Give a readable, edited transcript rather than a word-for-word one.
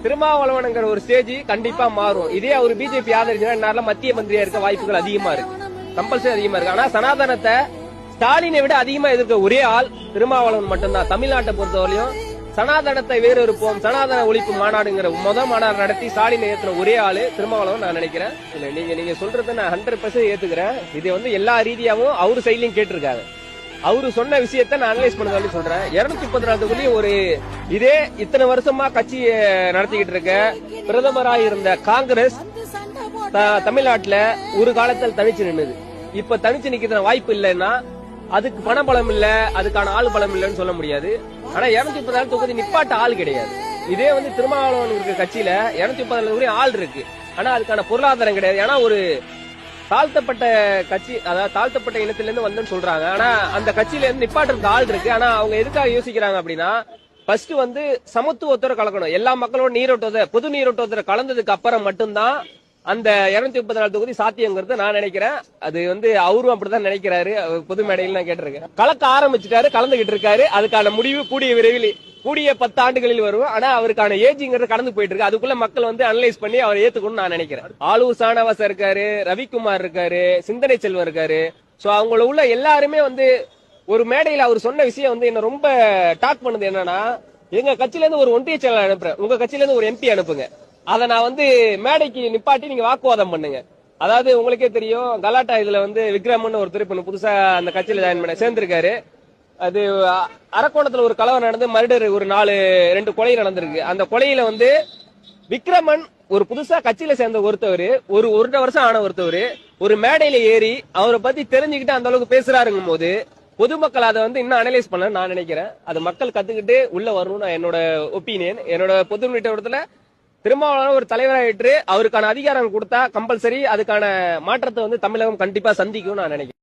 திருமாவளவனுங்கிற ஒரு ஸ்டேஜ் கண்டிப்பா மாறும். இதே அவர் பிஜேபி ஆதரிச்சா மத்திய மந்திரியா இருக்க வாய்ப்புகள் அதிகமா இருக்கு, கம்பல்சரி அதிகமா இருக்கு. ஆனா சனாதனத்தை ஸ்டாலினை விட அதிகமா எதிர்க்க ஒரே ஆள் திருமாவளவன் மட்டும்தான். தமிழ்நாட்டை பொறுத்தவரையும் சனாதனத்தை வேறு இருப்போம், சனாதன ஒழிப்பு மாநாடுங்கிற மாநாடு நடத்தி ஸ்டாலினை ஏத்துன ஒரே ஆளு திருமாவளவன் நான் நினைக்கிறேன். இல்ல நீங்க சொல்றதை நான் 100% ஏத்துக்கிறேன். இது எல்லா ரீதியாவும் அவரு சைட்லயும் கேட்டிருக்காங்க. அவரு சொன்ன விஷயத்த நான் அனலைஸ் பண்ணதாலும் சொல்றேன். 234 ஒரு இதே இத்தனை வருஷமா கட்சி நடத்திக்கிட்டு இருக்க பிரதமராக இருந்த காங்கிரஸ் தமிழ்நாட்டுல ஒரு காலத்தில் தனிச்சு நின்னுது. இப்ப தனிச்சு நிக்கிற வாய்ப்பு இல்லைன்னா அதுக்கு பண பலம் இல்ல, அதுக்கான ஆள் பலம் இல்லன்னு சொல்ல முடியாது. ஆனா 234 தொகுதி நிப்பாட்ட ஆள் கிடையாது. இதே திருமாவளவன் இருக்க கட்சியில 234 ஆள் இருக்கு, ஆனா அதுக்கான பொருளாதாரம் கிடையாது. ஏன்னா ஒரு தாழ்த்தப்பட்ட கட்சி, அதாவது தாழ்த்தப்பட்ட இனத்திலிருந்து வந்தேன்னு சொல்றாங்க. ஆனா அந்த கட்சியில இருந்து நிப்பாட்டுறதுக்கு ஆள் இருக்கு. ஆனா அவங்க எதுக்காக யோசிக்கிறாங்க அப்படின்னா, ஃபர்ஸ்ட் சமத்துவத்தோட கலக்கணும், எல்லா மக்களோட நீரோட்டத்தை பொது நீரோட்டத்தை கலந்ததுக்கு அப்புறம் மட்டும்தான் அந்த 234 தொகுதி சாத்தியங்கிறது நான் நினைக்கிறேன். அது அவரும் அப்படிதான் நினைக்கிறாரு. பொது மேடையில் நான் கேட்டிருக்கேன். கலக்க ஆரம்பிச்சுட்டாரு, கலந்துகிட்டு இருக்காரு. அதுக்கான முடிவு கூடிய விரைவில், கூடிய 10 ஆண்டுகளில் வரும். ஆனா அவருக்கான ஏஜிங்கிறது கடந்து போயிட்டு இருக்கு. அதுக்குள்ள மக்கள் அனலைஸ் பண்ணி அவர் ஏத்துக்கணும்னு நான் நினைக்கிறேன். ஆளூர் சானவாசா இருக்காரு, ரவிக்குமார் இருக்காரு, சிந்தனை செல்வம் இருக்காரு. சோ அவங்கள உள்ள எல்லாருமே ஒரு மேடையில் அவர் சொன்ன விஷயம் என்ன ரொம்ப டாக் பண்ணுது. என்னன்னா, எங்க கட்சியில இருந்து ஒரு ஒன்றிய செயலாளர் அனுப்புறேன், உங்க கட்சியில இருந்து ஒரு எம்பி அனுப்புங்க, அதை நான் மேடைக்கு நிப்பாட்டி நீங்க வாக்குவாதம் பண்ணுங்க. அதாவது உங்களுக்கே தெரியும், கலாட்டா இதுல விக்ரமன் ஒரு திருப்பி புதுசா அந்த கட்சியில ஜாயின் பண்ண சேர்ந்திருக்காரு. அது அரக்கோணத்துல ஒரு கலவரம் நடந்து மர்டர், ஒரு 2 கொலை நடந்திருக்கு. அந்த கொலையில விக்ரமன் ஒரு புதுசா கட்சியில சேர்ந்த ஒருத்தவர், ஒரு 1 வருஷம் ஆன ஒருத்தவர் ஒரு மேடையில ஏறி அவரை பத்தி தெரிஞ்சுக்கிட்டு அந்த அளவுக்கு பேசுறாருங்கும் போது பொதுமக்கள் அதை இன்னும் அனலைஸ் பண்ண நான் நினைக்கிறேன். அது மக்கள் கத்துக்கிட்டு உள்ள வரணும்னு என்னோட ஒப்பீனியன். என்னோட பொது இடத்துல திருமாவளவன் ஒரு தலைவராயிட்டு அவருக்கான அதிகாரம் கொடுத்தா கம்பல்சரி அதுக்கான மாற்றத்தை தமிழகம் கண்டிப்பா சந்திக்கும் நான் நினைக்கிறேன்.